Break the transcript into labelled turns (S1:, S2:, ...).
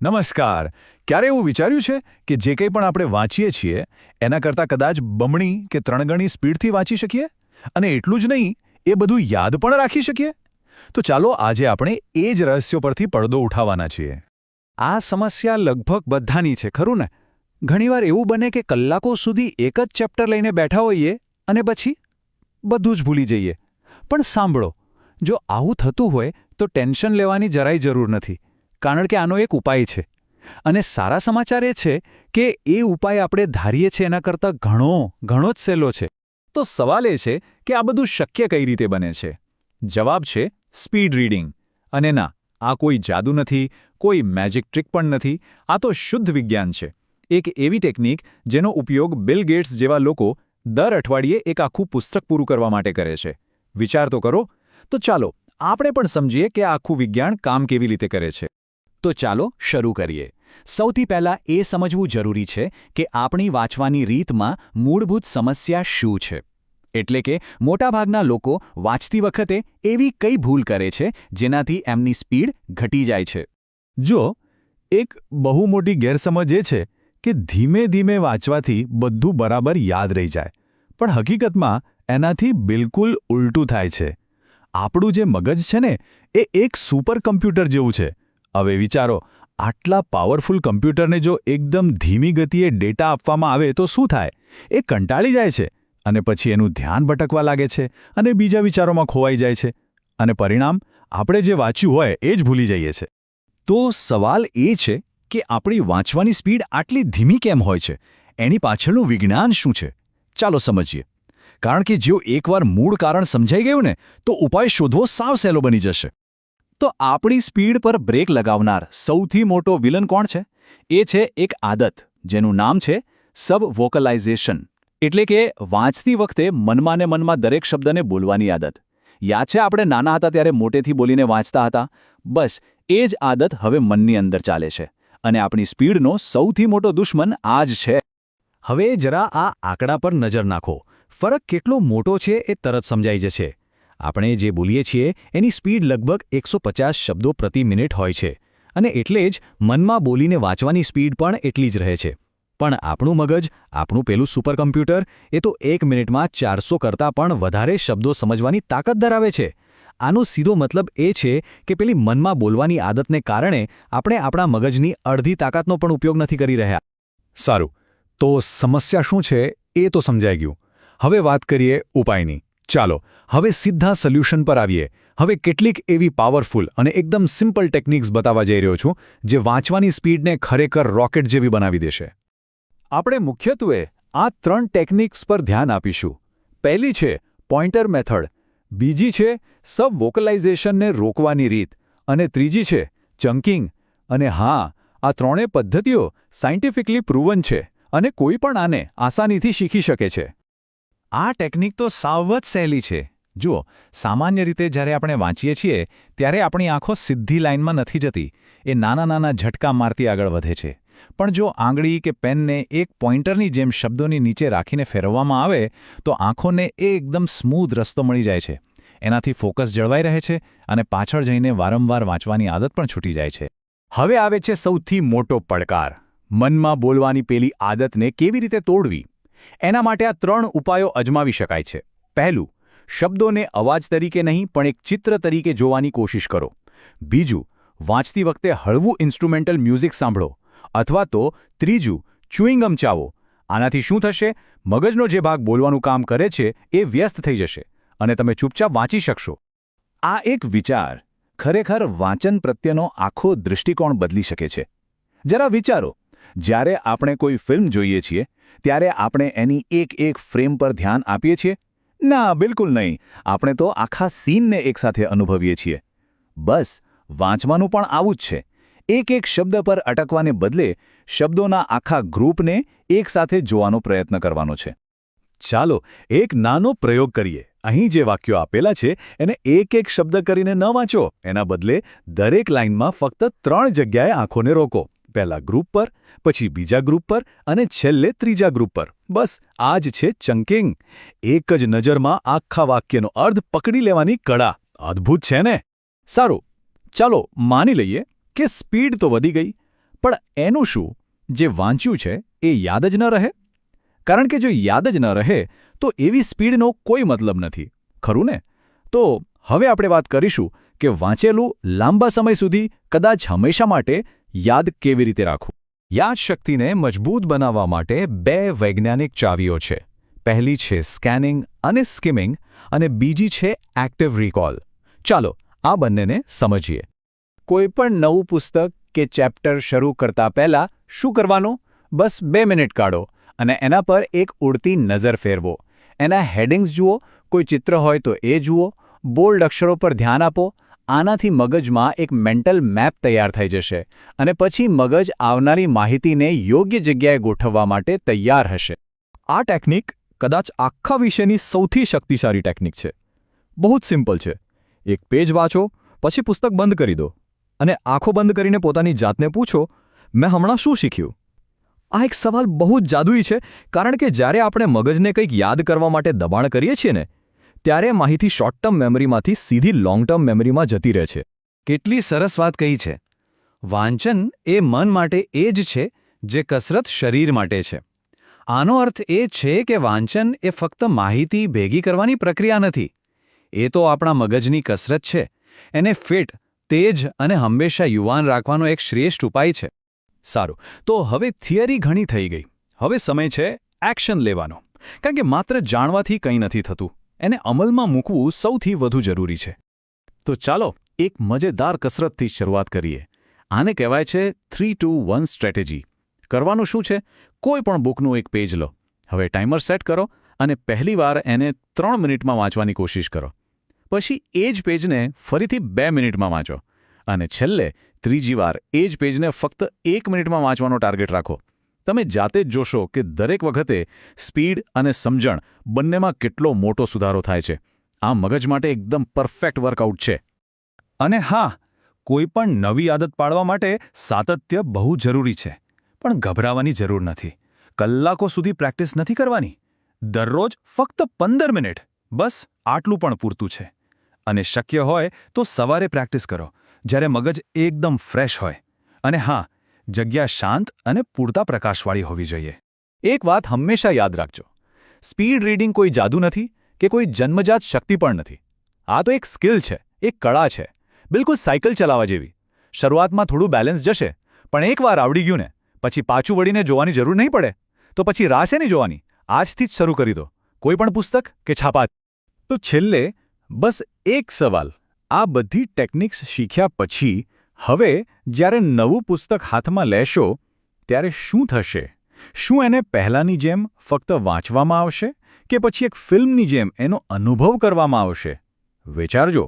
S1: નમસ્કાર. ક્યારે એવું વિચાર્યું છે કે જે કંઈ પણ આપણે વાંચીએ છીએ એના કરતાં કદાચ બમણી કે 3 ગણી સ્પીડથી વાંચી શકીએ? અને એટલું જ નહીં, એ બધું યાદ પણ રાખી શકીએ? તો ચાલો આજે આપણે એ જ રહસ્યો પરથી પડદો ઉઠાવવાના છીએ.
S2: આ સમસ્યા લગભગ બધાની છે, ખરું ને? ઘણીવાર એવું બને કે કલાકો સુધી એક જ ચેપ્ટર લઈને બેઠા હોઈએ અને પછી બધું જ ભૂલી જઈએ. પણ સાંભળો, જો આવું થતું હોય તો ટેન્શન લેવાની જરાય જરૂર નથી, કારણ કે આનો એક ઉપાય છે. અને સારા સમાચાર એ છે કે એ ઉપાય આપણે ધારીએ છીએ એના કરતાં ઘણો જ સહેલો છે.
S1: તો સવાલ એ છે કે આ બધું શક્ય કઈ રીતે બને છે? જવાબ છે સ્પીડ રીડિંગ. અને ના, આ કોઈ જાદુ નથી, કોઈ મેજિક ટ્રિક પણ નથી. આ તો શુદ્ધ વિજ્ઞાન છે. એક એવી ટેકનિક જેનો ઉપયોગ બિલ ગેટ્સ જેવા લોકો દર અઠવાડિયે એક આખું પુસ્તક પૂરું કરવા માટે કરે છે. વિચાર તો કરો. તો ચાલો આપણે પણ સમજીએ કે આ આખું વિજ્ઞાન કામ કેવી રીતે કરે છે.
S2: તો ચાલો શરૂ કરીએ. સૌથી પહેલાં એ સમજવું જરૂરી છે કે આપણી વાંચવાની રીતમાં મૂળભૂત સમસ્યા શું છે. એટલે કે મોટાભાગના લોકો વાંચતી વખતે એવી કઈ ભૂલ કરે છે જેનાથી એમની સ્પીડ ઘટી જાય છે.
S1: જો એક બહુ મોટી ગેરસમજ એ છે કે ધીમે ધીમે વાંચવાથી બધું બરાબર યાદ રહી જાય, પણ હકીકતમાં એનાથી બિલકુલ ઉલટું થાય છે. આપણું જે મગજ છે ને, એ એક સુપર કમ્પ્યુટર જેવું છે. હવે વિચારો, આટલા પાવરફુલ કમ્પ્યુટરને જો એકદમ ધીમી ગતિએ ડેટા આપવામાં આવે તો શું થાય? એ કંટાળી જાય છે અને પછી એનું ધ્યાન ભટકવા લાગે છે અને બીજા વિચારોમાં ખોવાઈ જાય છે. અને પરિણામ, આપણે જે વાંચ્યું હોય એ જ ભૂલી જઈએ છે.
S2: તો સવાલ એ છે કે આપણી વાંચવાની સ્પીડ આટલી ધીમી કેમ હોય છે? એની પાછળનું વિજ્ઞાન શું છે? ચાલો સમજીએ. કારણ કે જો એકવાર મૂળ કારણ સમજાઈ ગયું ને, તો ઉપાય શોધવો સાવ સહેલો બની જશે. તો આપણી સ્પીડ પર બ્રેક લગાવનાર સૌથી મોટો વિલન કોણ છે? એ છે એક આદત, જેનું નામ છે સબ-વોકલાઇઝેશન. એટલે કે વાંચતી વખતે મનમાં ને મનમાં દરેક શબ્દને બોલવાની આદત. યાદ છે આપણે નાના હતા ત્યારે મોટેથી બોલીને વાંચતા હતા? બસ એ જ આદત હવે મનની અંદર ચાલે છે. અને આપણી સ્પીડનો સૌથી મોટો દુશ્મન આ જ છે. હવે જરા આ આંકડા પર નજર નાખો. ફરક કેટલો મોટો છે એ તરત સમજાઈ જશે. આપણે જે બોલીએ છીએ એની સ્પીડ લગભગ 150 શબ્દો પ્રતિ મિનિટ હોય છે, અને એટલે જ મનમાં બોલીને વાંચવાની સ્પીડ પણ એટલી જ રહે છે. પણ આપણું મગજ, આપણું પેલું સુપર કમ્પ્યુટર, એ તો 1 મિનિટમાં 400 કરતાં પણ વધારે શબ્દો સમજવાની તાકાત ધરાવે છે. આનો સીધો મતલબ એ છે કે પેલી મનમાં બોલવાની આદતને કારણે આપણે આપણા મગજની અડધી તાકાતનો પણ ઉપયોગ નથી કરી રહ્યા.
S1: સારું, તો સમસ્યા શું છે એ તો સમજાઈ ગયું. હવે વાત કરીએ ઉપાયની. ચાલો હવે સીધા સોલ્યુશન પર આવીએ. હવે કેટલીક એવી પાવરફુલ અને એકદમ સિમ્પલ ટેકનિક્સ બતાવવા જઈ રહ્યો છું જે વાંચવાની સ્પીડને ખરેખર રોકેટ જેવી બનાવી દેશે. આપણે મુખ્યત્વે આ 3 ટેકનિક્સ પર ધ્યાન આપીશું. પહેલી છે પોઇન્ટર મેથડ, બીજી છે સબ-વોકલાઇઝેશનને રોકવાની રીત, અને ત્રીજી છે ચંકિંગ. અને હા, આ ત્રણેય પદ્ધતિઓ સાયન્ટિફિકલી પ્રૂવન છે અને કોઈ પણ આને આસાનીથી શીખી શકે છે.
S2: આ ટેકનિક તો સાવ જ સહેલી છે. જુઓ, સામાન્ય રીતે જ્યારે આપણે વાંચીએ છીએ ત્યારે આપણી આંખો સીધી લાઇનમાં નથી જતી. એ નાના નાના ઝટકા મારતી આગળ વધે છે. પણ જો આંગળી કે પેનને એક પોઇન્ટરની જેમ શબ્દોની નીચે રાખીને ફેરવવામાં આવે તો આંખોને એ એકદમ સ્મૂધ રસ્તો મળી જાય છે. એનાથી ફોકસ જળવાઈ રહે છે અને પાછળ જઈને વારંવાર વાંચવાની આદત પણ છૂટી જાય છે. હવે આવે છે સૌથી મોટો પડકાર: મનમાં બોલવાની પેલી આદતને કેવી રીતે તોડવી? એના માટે આ 3 ઉપાયો અજમાવી શકાય છે. પહેલું, શબ્દોને અવાજ તરીકે નહીં પણ એક ચિત્ર તરીકે જોવાની કોશિશ કરો. બીજું, વાંચતી વખતે હળવું ઇન્સ્ટ્રુમેન્ટલ મ્યુઝિક સાંભળો. અથવા તો ત્રીજું, ચ્યુઇંગમ ચાવો. આનાથી શું થશે? મગજનો જે ભાગ બોલવાનું કામ કરે છે એ વ્યસ્ત થઈ જશે અને તમે ચૂપચાપ વાંચી શકશો. આ એક વિચાર ખરેખર વાંચન પ્રત્યેનો આખો દૃષ્ટિકોણ બદલી શકે છે. જરા વિચારો, જ્યારે આપણે કોઈ ફિલ્મ જોઈએ છીએ ત્યારે આપણે એની એક ફ્રેમ પર ધ્યાન આપીએ છીએ? ના, બિલકુલ નહીં. આપણે તો આખા સીનને એકસાથે અનુભવીએ છીએ. બસ, વાંચવાનું પણ આવું જ છે. એક શબ્દ પર અટકવાને બદલે શબ્દોના આખા ગ્રુપને એકસાથે જોવાનો પ્રયત્ન કરવાનો છે. ચાલો એક નાનો પ્રયોગ કરીએ. અહીં જે વાક્યો આપેલા છે એને એક શબ્દ કરીને ન વાંચો. એના બદલે દરેક લાઇનમાં ફક્ત 3 જગ્યાએ આંખોને રોકો. પહેલા ગ્રુપ પર, પછી બીજા ગ્રુપ પર અને છેલ્લે ત્રીજા ગ્રુપ પર. બસ આ જ છે ચંકિંગ. એક જ નજરમાં આખા વાક્યનો અર્થ પકડી લેવાની કળા. અદ્ભુત છે ને? સારું, ચાલો માની લઈએ કે સ્પીડ તો વધી ગઈ, પણ એનું શું જે વાંચ્યું છે એ યાદ જ ન રહે? કારણ કે જો યાદ જ ન રહે તો એવી સ્પીડનો કોઈ મતલબ નથી, ખરું ને? તો હવે આપણે વાત કરીશું કે વાંચેલું લાંબા સમય સુધી, કદાચ હંમેશા માટે યાદ કેવી રીતે રાખવું. યાદશક્તિને મજબૂત બનાવવા માટે 2 વૈજ્ઞાનિક ચાવીઓ છે. પહેલી છે સ્કેનિંગ અને સ્કિમિંગ અને બીજી છે એક્ટિવ રિકોલ. ચાલો આ બંનેને સમજીએ. કોઈપણ નવું પુસ્તક કે ચેપ્ટર શરૂ કરતા પહેલા શું કરવાનું? બસ 2 મિનિટ કાઢો અને એના પર એક ઉડતી નજર ફેરવો. એના હેડિંગ્સ જુઓ, કોઈ ચિત્ર હોય તો એ જુઓ, બોલ્ડ અક્ષરો પર ધ્યાન આપો. આનાથી મગજમાં એક મેન્ટલ મેપ તૈયાર થઈ જશે અને પછી મગજ આવનારી માહિતીને યોગ્ય જગ્યાએ ગોઠવવા માટે તૈયાર હશે.
S3: આ ટેકનિક કદાચ આખા વિષયની સૌથી શક્તિશાળી ટેકનિક છે. બહુ જ સિમ્પલ છે. એક પેજ વાંચો, પછી પુસ્તક બંધ કરી દો અને આંખો બંધ કરીને પોતાની જાતને પૂછો, મેં હમણાં શું શીખ્યું? આ એક સવાલ બહુ જ જાદુઈ છે, કારણ કે જ્યારે આપણે મગજને કંઈક યાદ કરવા માટે દબાણ કરીએ છીએ ને, ત્યારે માહિતી શોર્ટ ટર્મ મેમરીમાંથી સીધી લોંગ ટર્મ મેમરીમાં જતી રહે છે.
S2: કેટલી સરસ વાત કહી છે. વાંચન એ મન માટે એ જ છે જે કસરત શરીર માટે છે. આનો અર્થ એ છે કે વાંચન એ ફક્ત માહિતી ભેગી કરવાની પ્રક્રિયા નથી. એ તો આપણા મગજની કસરત છે. એને ફિટ, તેજ અને હંમેશા યુવાન રાખવાનો એક શ્રેષ્ઠ ઉપાય છે.
S3: સારું, તો હવે થિયરી ઘણી થઈ ગઈ. હવે સમય છે એક્શન લેવાનો. કારણ કે માત્ર જાણવાથી કંઈ નથી થતું. એને અમલમાં મૂકવું સૌથી વધુ જરૂરી છે. તો ચાલો એક મજેદાર કસરતથી શરૂઆત કરીએ. આને કહેવાય છે 3-2-1 સ્ટ્રેટેજી. કરવાનું શું છે? કોઈ પણ બુકનું એક પેજ લો. હવે ટાઈમર સેટ કરો અને પહેલીવાર એને 3 મિનિટમાં વાંચવાની કોશિશ કરો. પછી એ જ પેજને ફરીથી 2 મિનિટમાં વાંચો અને છેલ્લે ત્રીજી વાર એ જ પેજને ફક્ત 1 મિનિટમાં વાંચવાનો ટાર્ગેટ રાખો. તમે જાતે જ જોશો કે દરેક વખતે સ્પીડ અને સમજણ બંનેમાં કેટલો મોટો સુધારો થાય છે. આ મગજ માટે એકદમ પરફેક્ટ વર્કઆઉટ છે. અને હા, કોઈ પણ નવી આદત પાડવા માટે સાતત્ય બહુ જરૂરી છે. પણ ગભરાવાની જરૂર નથી. કલાકો સુધી પ્રેક્ટિસ નથી કરવાની. દરરોજ ફક્ત 15 મિનિટ, બસ આટલું પણ પૂરતું છે. અને શક્ય હોય તો સવારે પ્રેક્ટિસ કરો, જ્યારે મગજ એકદમ ફ્રેશ હોય. અને હા, જગ્યા શાંત અને પૂરતા પ્રકાશવાળી હોવી જોઈએ. એક વાત હંમેશા યાદ રાખજો. સ્પીડ રીડિંગ કોઈ જાદુ નથી કે કોઈ જન્મજાત શક્તિ પણ નથી. આ તો એક સ્કિલ છે, એક કળા છે. બિલકુલ સાયકલ ચલાવવા જેવી. શરૂઆતમાં થોડું બેલેન્સ જશે, પણ એકવાર આવડી ગયું ને, પછી પાછું વળીને જોવાની જરૂર નહીં પડે. તો પછી રાહ શેની જોવાની? આજથી જ શરૂ કરી દો. કોઈ પણ પુસ્તક કે છાપા. તો છેલ્લે બસ એક સવાલ. આ બધી ટેકનિક્સ શીખ્યા પછી હવે જ્યારે નવું પુસ્તક હાથમાં લેશો ત્યારે શું થશે? શું એને પહેલાંની જેમ ફક્ત વાંચવામાં આવશે કે પછી એક ફિલ્મની જેમ એનો અનુભવ કરવામાં આવશે? વિચારજો.